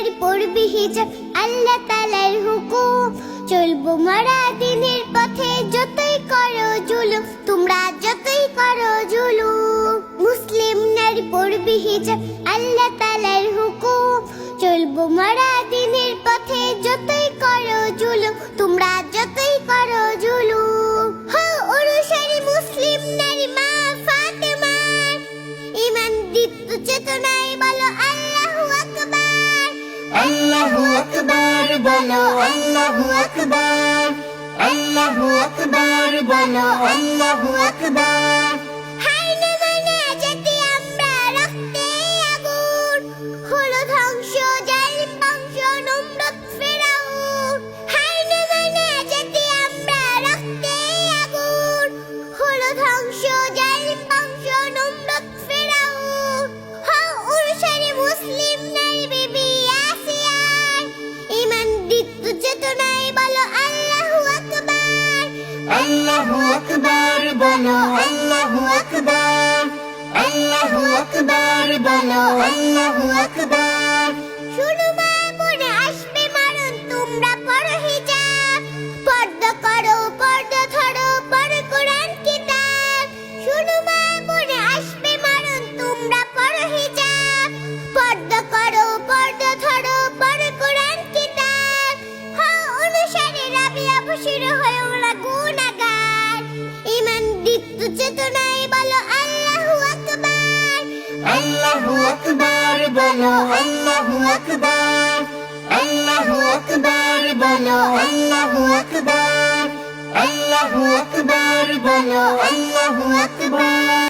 নারী পড়বি হিজাব আল্লাহ তাআলার হুকুম চলবো মরা দিনের পথে যতই করো জুলুম তোমরা যতই করো জুলুম মুসলিম নারী পড়বি হিজাব আল্লাহ তাআলার হুকুম চলবো মরা দিনের পথে যতই করো জুলুম তোমরা যতই করো জুলুম হও অনুসারী মুসলিম নারী মা ফাতেমার ঈমান দীপ্ত চেতনায় বলো আল্লাহু আকবার আল্লাহু আকবার বলো আল্লাহু আকবার আল্লাহু আকবার বলো আল্লাহু আকবার হাই না মানে যেতে আমরা রক্তে আগুন হলো ধ্বংস জালিম বংশ নমরুদ ফিরাউন হাই না মানে যেতে আমরা রক্তে আগুন হলো ধ্বংস জালিম বংশ নমরুদ ফিরাউন হও অনুসারী মুসলিম নারী বিবি আসিয়ার ঈমান দীপ্ত চেতনায় বলো আল্লাহু আকবার আল্লাহু আকবার বলো আল্লাহু আকবার আল্লাহু আকবার বলো আল্লাহু আকবার শুনো মা বোনে আসবে মারণ তোমরা পড়ো হিজাব পর্দা করো পর্দা ধরো পড়ো কোরআন কিতাব শুনো মা বোনে আসবে মারণ তোমরা পড়ো হিজাব পর্দা করো পর্দা ধরো পড়ো কোরআন কিতাব হও অনুসারী রাবিয়া বশির হয়ে ওরা গুনাহগার ঈমান দীপ্ত চেতনায় বলো আল্লাহু আকবার আল্লাহু আকবার বলো আল্লাহু আকবার আল্লাহু আকবার বলো আল্লাহু আকবার আল্লাহু আকবার বলো আল্লাহু আকবার